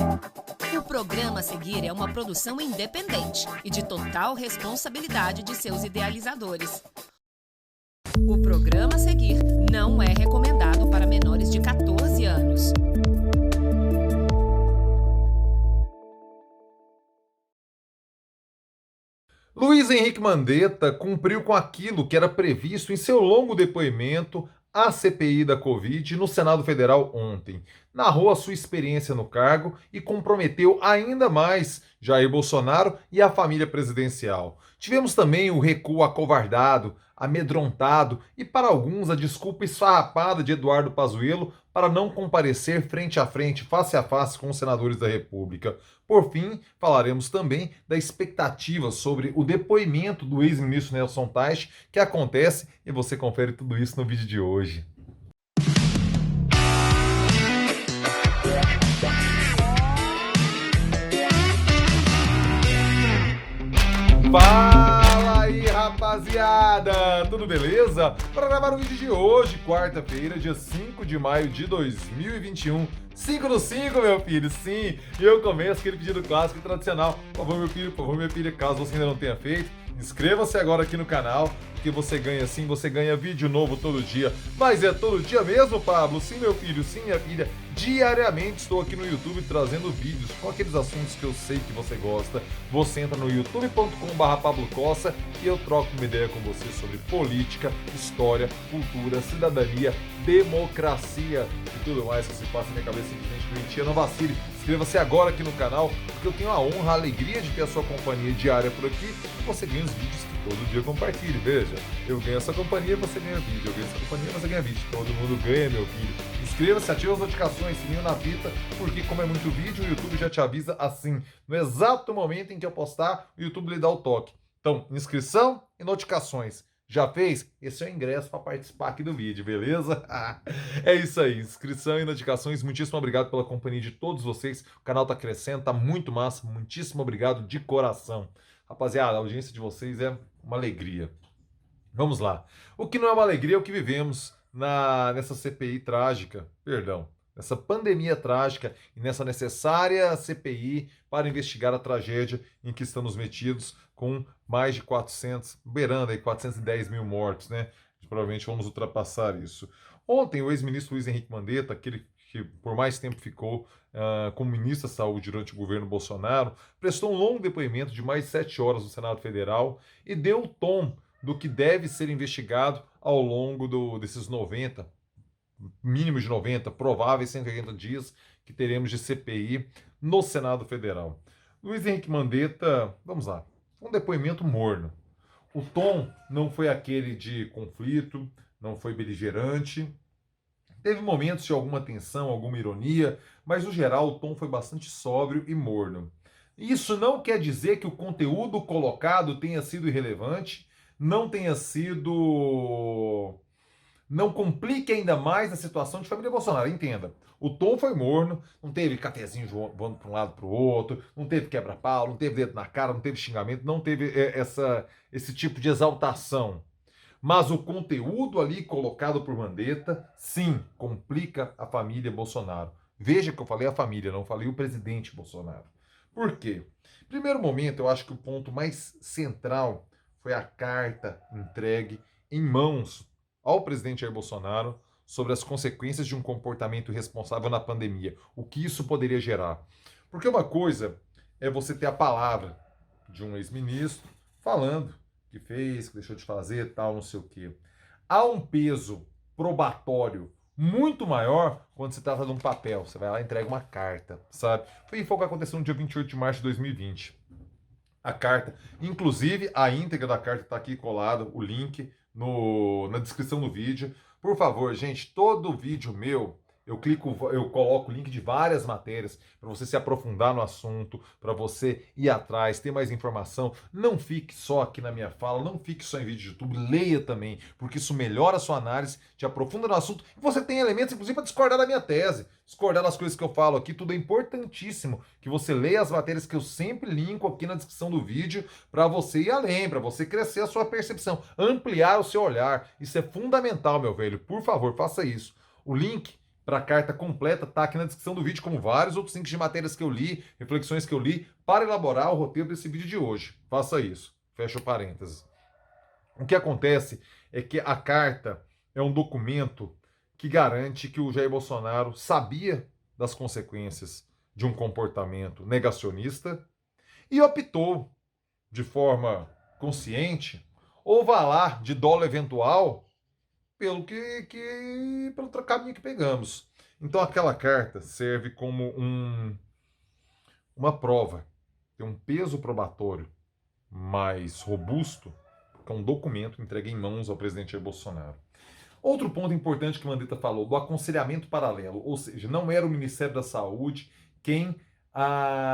O programa a seguir é uma produção independente e de total responsabilidade de seus idealizadores. O programa a seguir não é recomendado para menores de 14 anos. Luiz Henrique Mandetta cumpriu com aquilo que era previsto em seu longo depoimento à CPI da Covid no Senado Federal ontem. Narrou a sua experiência no cargo e comprometeu ainda mais Jair Bolsonaro e a família presidencial. Tivemos também o recuo acovardado, amedrontado e, para alguns, a desculpa esfarrapada de Eduardo Pazuello para não comparecer frente a frente, face a face com os senadores da República. Por fim, falaremos também da expectativa sobre o depoimento do ex-ministro Nelson Teich, que acontece, e você confere tudo isso no vídeo de hoje. Fala aí, rapaziada! Tudo beleza? Para gravar o vídeo de hoje, quarta-feira, dia 5 de maio de 2021. 5 no 5, meu filho, sim! E eu começo aquele pedido clássico e tradicional. Por favor, meu filho, por favor, minha filha, caso você ainda não tenha feito, inscreva-se agora aqui no canal, porque você ganha sim, você ganha vídeo novo todo dia. Mas é todo dia mesmo, Pablo? Sim, meu filho, sim, minha filha. Diariamente estou aqui no YouTube trazendo vídeos com aqueles assuntos que eu sei que você gosta. Você entra no youtube.com/Pablo Cossa e eu troco uma ideia com você sobre política, história, cultura, cidadania, democracia e tudo mais que se passa na minha cabeça simplesmente doentia. Não vacile, inscreva-se agora aqui no canal, porque eu tenho a honra, a alegria de ter a sua companhia diária por aqui e você ganha os vídeos que todo dia eu compartilho. Veja, eu ganho a sua companhia, você ganha vídeo, eu ganho a sua companhia, você ganha vídeo. Todo mundo ganha, meu filho. Inscreva-se, ativa as notificações, sininho na fita, porque como é muito vídeo, o YouTube já te avisa assim. No exato momento em que eu postar, o YouTube lhe dá o toque. Então, inscrição e notificações. Já fez? Esse é o ingresso para participar aqui do vídeo, beleza? É isso aí, inscrição e notificações. Muitíssimo obrigado pela companhia de todos vocês. O canal tá crescendo, tá muito massa. Muitíssimo obrigado de coração. Rapaziada, a audiência de vocês é uma alegria. Vamos lá. O que não é uma alegria é o que vivemos nessa CPI trágica, nessa pandemia trágica e nessa necessária CPI para investigar a tragédia em que estamos metidos, com mais de 400, beirando aí 410 mil mortos, né? Provavelmente vamos ultrapassar isso. Ontem, o ex-ministro Luiz Henrique Mandetta, aquele que por mais tempo ficou como ministro da Saúde durante o governo Bolsonaro, prestou um longo depoimento de mais de 7 horas no Senado Federal e deu o tom do que deve ser investigado ao longo desses 90, mínimo de 90, prováveis 180 dias que teremos de CPI no Senado Federal. Luiz Henrique Mandetta, vamos lá, um depoimento morno. O tom não foi aquele de conflito, não foi beligerante. Teve momentos de alguma tensão, alguma ironia, mas no geral o tom foi bastante sóbrio e morno. Isso não quer dizer que o conteúdo colocado tenha sido irrelevante, não tenha sido. Não complique ainda mais a situação de família Bolsonaro. Entenda, o tom foi morno, não teve cafezinho voando para um lado para o outro, não teve quebra-pau, não teve dedo na cara, não teve xingamento, não teve esse tipo de exaltação. Mas o conteúdo ali colocado por Mandetta, sim, complica a família Bolsonaro. Veja que eu falei a família, não falei o presidente Bolsonaro. Por quê? Primeiro momento, eu acho que o ponto mais central foi a carta entregue em mãos ao presidente Jair Bolsonaro sobre as consequências de um comportamento irresponsável na pandemia. O que isso poderia gerar. Porque uma coisa é você ter a palavra de um ex-ministro falando que fez, que deixou de fazer, tal, não sei o quê. Há um peso probatório muito maior quando se trata de um papel. Você vai lá e entrega uma carta, sabe? Foi o que aconteceu no dia 28 de março de 2020. A carta, inclusive a íntegra da carta está aqui colado, o link na descrição do vídeo. Por favor, gente, todo vídeo meu, eu coloco o link de várias matérias para você se aprofundar no assunto, para você ir atrás, ter mais informação. Não fique só aqui na minha fala, não fique só em vídeo de YouTube, leia também, porque isso melhora a sua análise, te aprofunda no assunto e você tem elementos, inclusive, para discordar da minha tese, discordar das coisas que eu falo aqui. Tudo é importantíssimo que você leia as matérias que eu sempre linko aqui na descrição do vídeo para você ir além, para você crescer a sua percepção, ampliar o seu olhar. Isso é fundamental, meu velho. Por favor, faça isso. O link para a carta completa, tá aqui na descrição do vídeo, como vários outros links de matérias que eu li, reflexões que eu li, para elaborar o roteiro desse vídeo de hoje. Faça isso. Fecha o parênteses. O que acontece é que a carta é um documento que garante que o Jair Bolsonaro sabia das consequências de um comportamento negacionista e optou, de forma consciente, ou valar de dolo eventual pelo caminho que pegamos. Então aquela carta serve como uma prova, tem um peso probatório mais robusto, que é um documento entregue em mãos ao presidente Jair Bolsonaro. Outro ponto importante que o Mandetta falou, do aconselhamento paralelo, ou seja, não era o Ministério da Saúde quem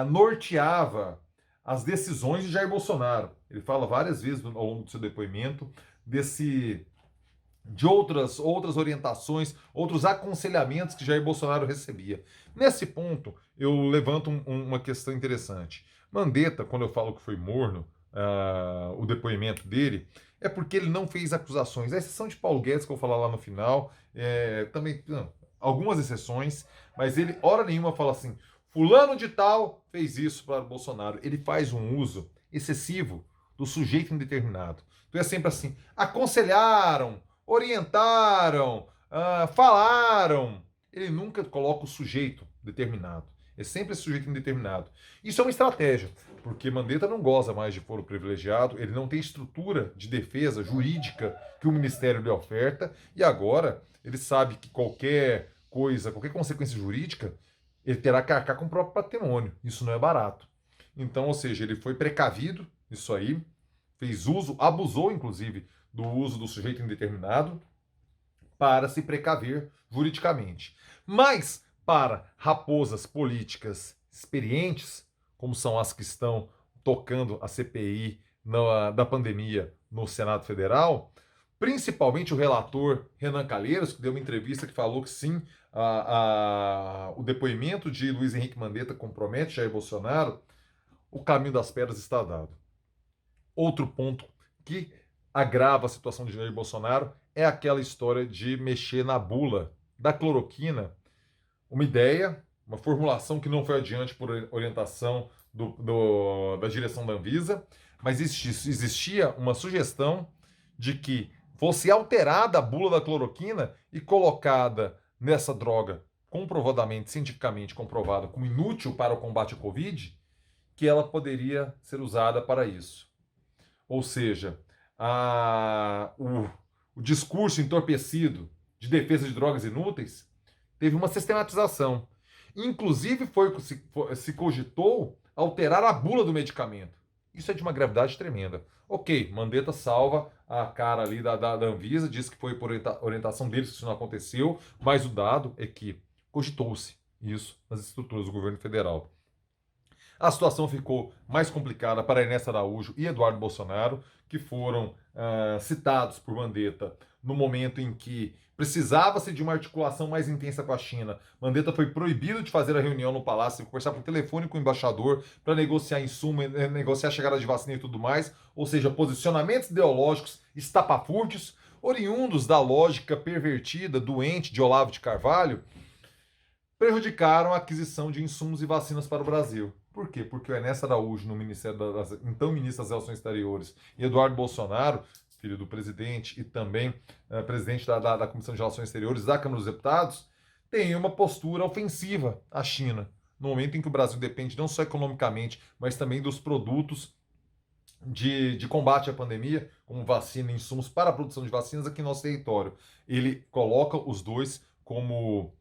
norteava as decisões de Jair Bolsonaro. Ele fala várias vezes ao longo do seu depoimento de outras orientações, outros aconselhamentos que Jair Bolsonaro recebia. Nesse ponto, eu levanto uma questão interessante. Mandetta, quando eu falo que foi morno, o depoimento dele, é porque ele não fez acusações. A exceção de Paulo Guedes, que eu vou falar lá no final, também algumas exceções, mas ele, hora nenhuma, fala assim, fulano de tal fez isso para o Bolsonaro. Ele faz um uso excessivo do sujeito indeterminado. Então é sempre assim, aconselharam, orientaram, falaram. Ele nunca coloca o sujeito determinado. É sempre esse sujeito indeterminado. Isso é uma estratégia, porque Mandetta não goza mais de foro privilegiado, ele não tem estrutura de defesa jurídica que o Ministério lhe oferta, e agora ele sabe que qualquer coisa, qualquer consequência jurídica, ele terá que arcar com o próprio patrimônio. Isso não é barato. Então, ou seja, ele foi precavido, isso aí, fez uso, abusou, inclusive, do uso do sujeito indeterminado para se precaver juridicamente. Mas, para raposas políticas experientes, como são as que estão tocando a CPI da pandemia no Senado Federal, principalmente o relator Renan Calheiros, que deu uma entrevista que falou que sim, o depoimento de Luiz Henrique Mandetta compromete Jair Bolsonaro, o caminho das pedras está dado. Outro ponto que agrava a situação de Jair Bolsonaro é aquela história de mexer na bula da cloroquina, uma ideia, uma formulação que não foi adiante por orientação da direção da Anvisa, mas existia uma sugestão de que fosse alterada a bula da cloroquina e colocada nessa droga comprovadamente, cientificamente comprovada como inútil para o combate à Covid, que ela poderia ser usada para isso. Ou seja, o discurso entorpecido de defesa de drogas inúteis teve uma sistematização. Inclusive, se cogitou alterar a bula do medicamento. Isso é de uma gravidade tremenda. Ok, Mandetta salva a cara ali da Anvisa, diz que foi por orientação deles que isso não aconteceu, mas o dado é que cogitou-se isso nas estruturas do governo federal. A situação ficou mais complicada para Ernesto Araújo e Eduardo Bolsonaro, que foram citados por Mandetta no momento em que precisava-se de uma articulação mais intensa com a China. Mandetta foi proibido de fazer a reunião no Palácio, conversar por telefone com o embaixador para negociar insumo, negociar a chegada de vacina e tudo mais. Ou seja, posicionamentos ideológicos estapafúrdios, oriundos da lógica pervertida, doente de Olavo de Carvalho, prejudicaram a aquisição de insumos e vacinas para o Brasil. Por quê? Porque o Ernesto Araújo, no Ministério então ministro das Relações Exteriores, e Eduardo Bolsonaro, filho do presidente e também presidente da Comissão de Relações Exteriores da Câmara dos Deputados, têm uma postura ofensiva à China, no momento em que o Brasil depende não só economicamente, mas também dos produtos de combate à pandemia, como vacina e insumos para a produção de vacinas aqui no nosso território. Ele coloca os dois como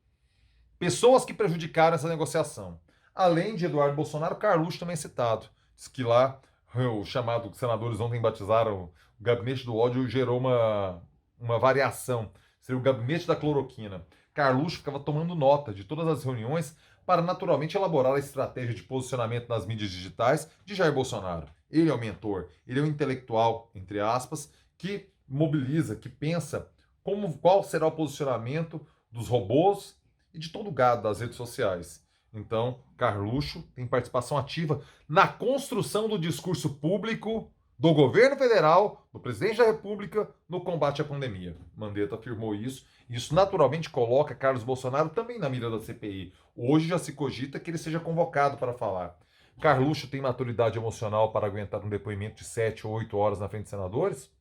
pessoas que prejudicaram essa negociação. Além de Eduardo Bolsonaro, Carluxo também é citado. Diz que lá, o chamado que senadores ontem batizaram o gabinete do ódio, gerou uma variação. Seria o gabinete da cloroquina. Carluxo ficava tomando nota de todas as reuniões para naturalmente elaborar a estratégia de posicionamento nas mídias digitais de Jair Bolsonaro. Ele é o mentor, ele é o intelectual, entre aspas, que mobiliza, que pensa qual será o posicionamento dos robôs e de todo o gado das redes sociais. Então, Carluxo tem participação ativa na construção do discurso público do governo federal, do presidente da República, no combate à pandemia. Mandetta afirmou isso. Isso naturalmente coloca Carlos Bolsonaro também na mira da CPI. Hoje já se cogita que ele seja convocado para falar. Carluxo tem maturidade emocional para aguentar um depoimento de 7 ou 8 horas na frente de senadores?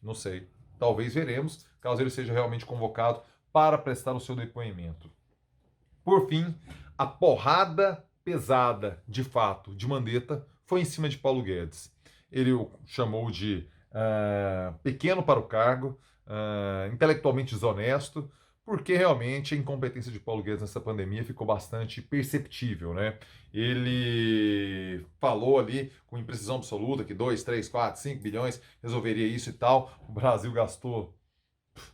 Não sei. Talvez veremos, caso ele seja realmente convocado para prestar o seu depoimento. Por fim, a porrada pesada, de fato, de Mandetta foi em cima de Paulo Guedes. Ele o chamou de pequeno para o cargo, intelectualmente desonesto, porque realmente a incompetência de Paulo Guedes nessa pandemia ficou bastante perceptível, né? Ele falou ali com imprecisão absoluta que 2, 3, 4, 5 bilhões resolveria isso e tal. O Brasil gastou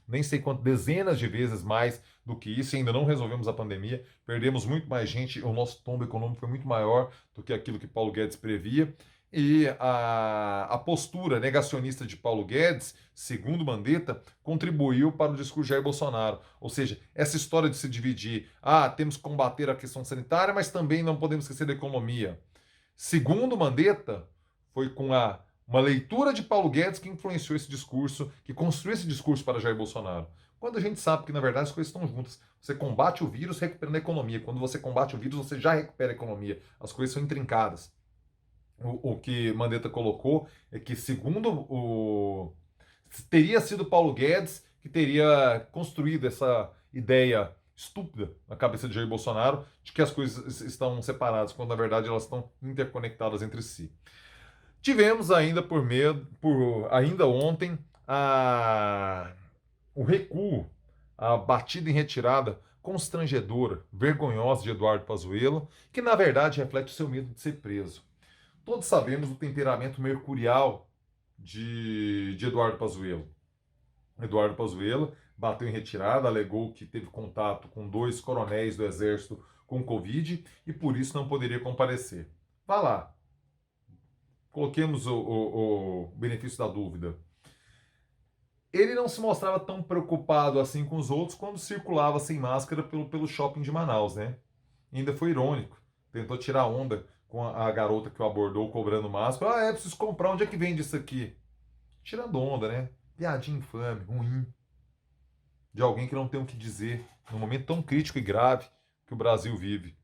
nem sei quantas, dezenas de vezes mais do que isso, e ainda não resolvemos a pandemia, perdemos muito mais gente, o nosso tombo econômico foi muito maior do que aquilo que Paulo Guedes previa, e a postura negacionista de Paulo Guedes, segundo Mandetta, contribuiu para o discurso de Jair Bolsonaro. Ou seja, essa história de se dividir, temos que combater a questão sanitária, mas também não podemos esquecer da economia. Segundo Mandetta, foi com uma leitura de Paulo Guedes que influenciou esse discurso, que construiu esse discurso para Jair Bolsonaro. Quando a gente sabe que, na verdade, as coisas estão juntas. Você combate o vírus recuperando a economia. Quando você combate o vírus, você já recupera a economia. As coisas são intrincadas. O que Mandetta colocou é que, segundo teria sido Paulo Guedes que teria construído essa ideia estúpida na cabeça de Jair Bolsonaro de que as coisas estão separadas, quando, na verdade, elas estão interconectadas entre si. Tivemos ainda ainda ontem o recuo, a batida em retirada constrangedora, vergonhosa de Eduardo Pazuello, que na verdade reflete o seu medo de ser preso. Todos sabemos do temperamento mercurial de Eduardo Pazuello. Eduardo Pazuello bateu em retirada, alegou que teve contato com 2 coronéis do Exército com Covid e por isso não poderia comparecer. Vá lá. Coloquemos o benefício da dúvida. Ele não se mostrava tão preocupado assim com os outros quando circulava sem máscara pelo shopping de Manaus, né? E ainda foi irônico. Tentou tirar onda com a garota que o abordou cobrando máscara. Preciso comprar. Onde é que vende isso aqui? Tirando onda, né? Piadinha infame, ruim. De alguém que não tem o que dizer num momento tão crítico e grave que o Brasil vive.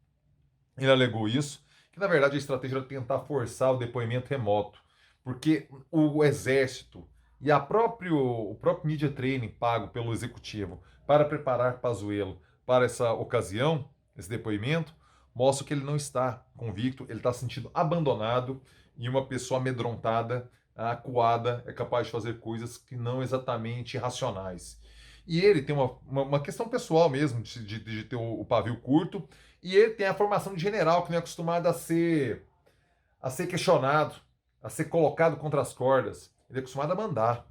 Ele alegou isso, que na verdade a estratégia era tentar forçar o depoimento remoto, porque o Exército e o próprio media training pago pelo Executivo para preparar Pazuello para essa ocasião, esse depoimento, mostra que ele não está convicto, ele está se sentindo abandonado e uma pessoa amedrontada, acuada, é capaz de fazer coisas que não exatamente racionais. E ele tem uma questão pessoal mesmo, de ter o pavio curto, e ele tem a formação de general, que não é acostumado a ser questionado, a ser colocado contra as cordas. Ele é acostumado a mandar.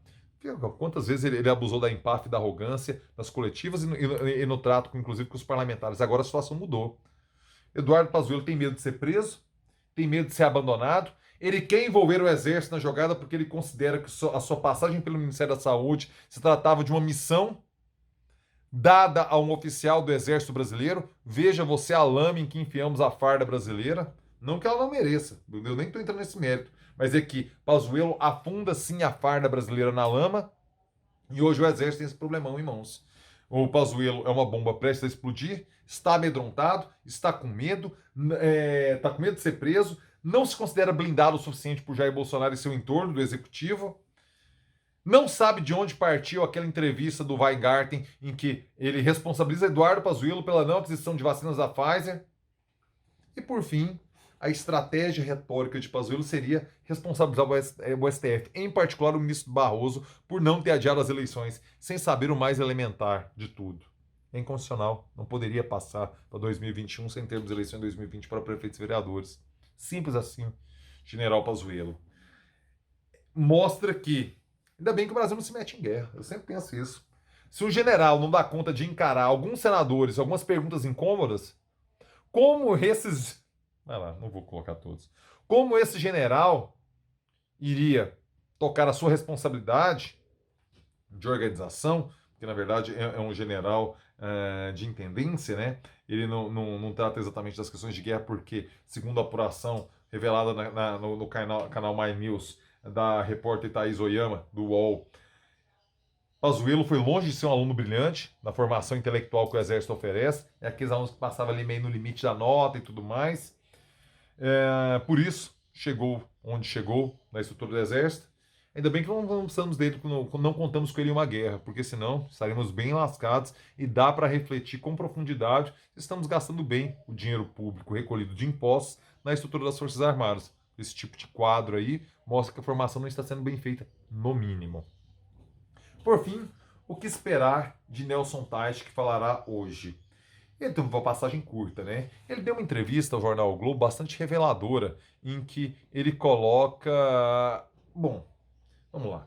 Quantas vezes ele abusou da empáfia e da arrogância nas coletivas e no trato, inclusive, com os parlamentares. Agora a situação mudou. Eduardo Pazuello tem medo de ser preso, tem medo de ser abandonado. Ele quer envolver o Exército na jogada porque ele considera que a sua passagem pelo Ministério da Saúde se tratava de uma missão dada a um oficial do Exército Brasileiro. Veja você a lama em que enfiamos a farda brasileira. Não que ela não mereça, eu nem estou entrando nesse mérito, mas é que Pazuello afunda sim a farda brasileira na lama e hoje o Exército tem esse problemão em mãos. O Pazuello é uma bomba prestes a explodir, está amedrontado, está com medo de ser preso, não se considera blindado o suficiente por Jair Bolsonaro e seu entorno do Executivo, não sabe de onde partiu aquela entrevista do Weingarten em que ele responsabiliza Eduardo Pazuello pela não aquisição de vacinas da Pfizer. E, por fim, a estratégia retórica de Pazuello seria responsabilizar o STF, em particular o ministro Barroso, por não ter adiado as eleições, sem saber o mais elementar de tudo. É inconstitucional, não poderia passar para 2021 sem termos eleição em 2020 para prefeitos e vereadores. Simples assim, general Pazuello. Mostra que, ainda bem que o Brasil não se mete em guerra, eu sempre penso isso. Se o general não dá conta de encarar alguns senadores, algumas perguntas incômodas, como esses... Vai lá, não vou colocar todos. Como esse general iria tocar a sua responsabilidade de organização, que na verdade é um general de intendência, né? Ele não trata exatamente das questões de guerra, porque, segundo a apuração revelada no canal My News, da repórter Thaís Oyama, do UOL. Pazuello foi longe de ser um aluno brilhante na formação intelectual que o Exército oferece. É aqueles alunos que passavam ali meio no limite da nota e tudo mais. Por isso, chegou onde chegou na estrutura do Exército. Ainda bem que não precisamos dele, não contamos com ele em uma guerra, porque senão estaremos bem lascados e dá para refletir com profundidade se estamos gastando bem o dinheiro público recolhido de impostos na estrutura das Forças Armadas. Esse tipo de quadro aí mostra que a formação não está sendo bem feita, no mínimo. Por fim, o que esperar de Nelson Teich, que falará hoje? Ele teve uma passagem curta, né? Ele deu uma entrevista ao jornal o Globo bastante reveladora, em que ele coloca... Bom, vamos lá.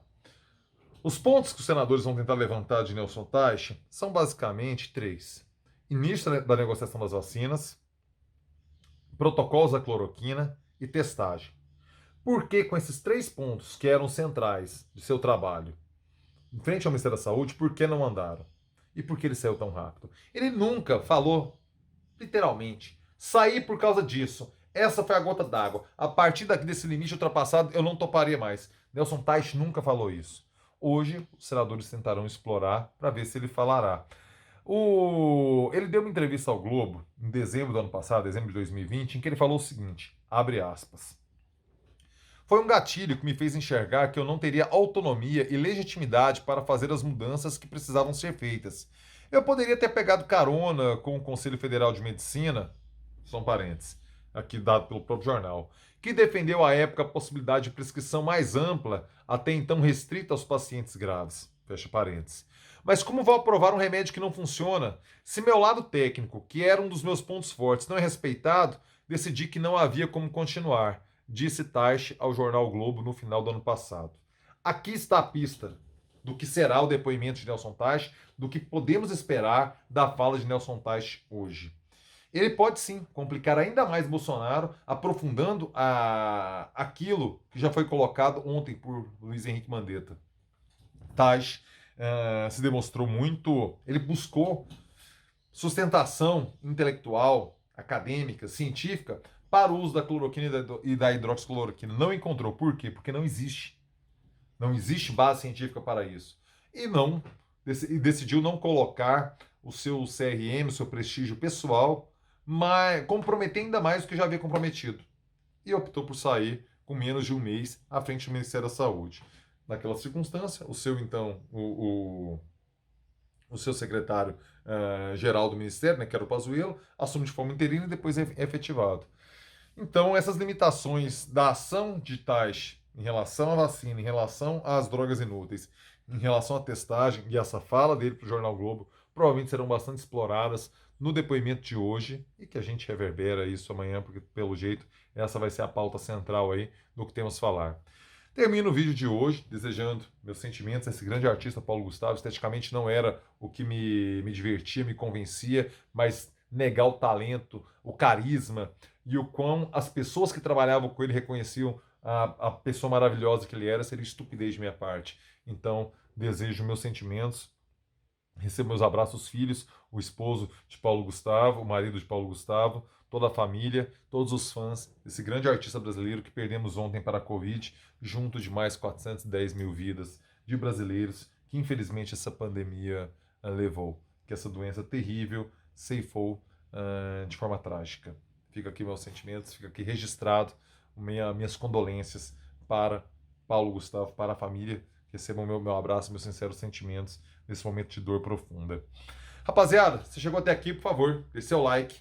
Os pontos que os senadores vão tentar levantar de Nelson Teich são basicamente 3. Início da negociação das vacinas, protocolos da cloroquina e testagem. Por que com esses 3 pontos que eram centrais de seu trabalho, em frente ao Ministério da Saúde, por que não andaram? E por que ele saiu tão rápido? Ele nunca falou, literalmente, saí por causa disso. Essa foi a gota d'água. A partir desse limite ultrapassado, eu não toparia mais. Nelson Teich nunca falou isso. Hoje, os senadores tentarão explorar para ver se ele falará. Ele deu uma entrevista ao Globo em dezembro do ano passado, dezembro de 2020, em que ele falou o seguinte, abre aspas. Foi um gatilho que me fez enxergar que eu não teria autonomia e legitimidade para fazer as mudanças que precisavam ser feitas. Eu poderia ter pegado carona com o Conselho Federal de Medicina, são parênteses, aqui dado pelo próprio jornal, que defendeu à época a possibilidade de prescrição mais ampla, até então restrita aos pacientes graves, fecha parênteses. Mas como vou aprovar um remédio que não funciona? Se meu lado técnico, que era um dos meus pontos fortes, não é respeitado, decidi que não havia como continuar, disse Teich ao jornal o Globo no final do ano passado. Aqui está a pista do que será o depoimento de Nelson Teich, do que podemos esperar da fala de Nelson Teich hoje. Ele pode sim complicar ainda mais Bolsonaro, aprofundando aquilo que já foi colocado ontem por Luiz Henrique Mandetta. Teich se demonstrou muito, ele buscou sustentação intelectual, acadêmica, científica, para o uso da cloroquina e da hidroxicloroquina. Não encontrou. Por quê? Porque não existe. Não existe base científica para isso. E decidiu não colocar o seu CRM, o seu prestígio pessoal, mas comprometer ainda mais do que já havia comprometido. E optou por sair com menos de um mês à frente do Ministério da Saúde. Naquela circunstância, o seu secretário geral do Ministério, né, que era o Pazuello, assume de forma interina e depois é efetivado. Então, essas limitações da ação de Teich em relação à vacina, em relação às drogas inúteis, em relação à testagem e essa fala dele para o Jornal Globo, provavelmente serão bastante exploradas no depoimento de hoje e que a gente reverbera isso amanhã, porque, pelo jeito, essa vai ser a pauta central aí do que temos a falar. Termino o vídeo de hoje desejando meus sentimentos a esse grande artista Paulo Gustavo. Esteticamente não era o que me divertia, me convencia, mas negar o talento, o carisma e o quão as pessoas que trabalhavam com ele reconheciam a pessoa maravilhosa que ele era, seria estupidez de minha parte. Então, desejo meus sentimentos, recebo meus abraços, filhos, o esposo de Paulo Gustavo, o marido de Paulo Gustavo, toda a família, todos os fãs desse grande artista brasileiro que perdemos ontem para a Covid, junto de mais 410 mil vidas de brasileiros que infelizmente essa pandemia levou, que essa doença terrível ceifou de forma trágica. Fica aqui meus sentimentos, fica aqui registrado minhas condolências para Paulo Gustavo, para a família. Recebam meu abraço, meus sinceros sentimentos nesse momento de dor profunda. Rapaziada, se chegou até aqui, por favor, deixe seu like.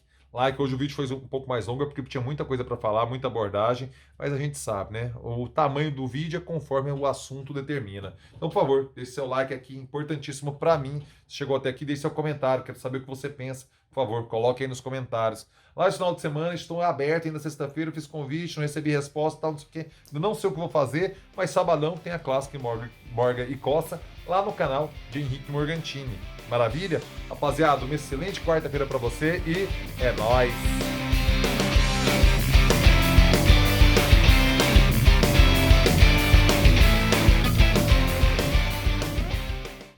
Hoje o vídeo foi um pouco mais longo, porque tinha muita coisa para falar, muita abordagem, mas a gente sabe, né? O tamanho do vídeo é conforme o assunto determina. Então, por favor, deixe seu like aqui, importantíssimo para mim. Se chegou até aqui, deixe seu comentário, quero saber o que você pensa. Por favor, coloque aí nos comentários. Lá no final de semana, estou aberto ainda sexta-feira, fiz convite, não recebi resposta, tal, não sei o quê. Não sei o que vou fazer, mas sabadão tem a clássica Morga e Coça lá no canal de Henrique Morgantini. Maravilha? Rapaziada, uma excelente quarta-feira para você e é nóis!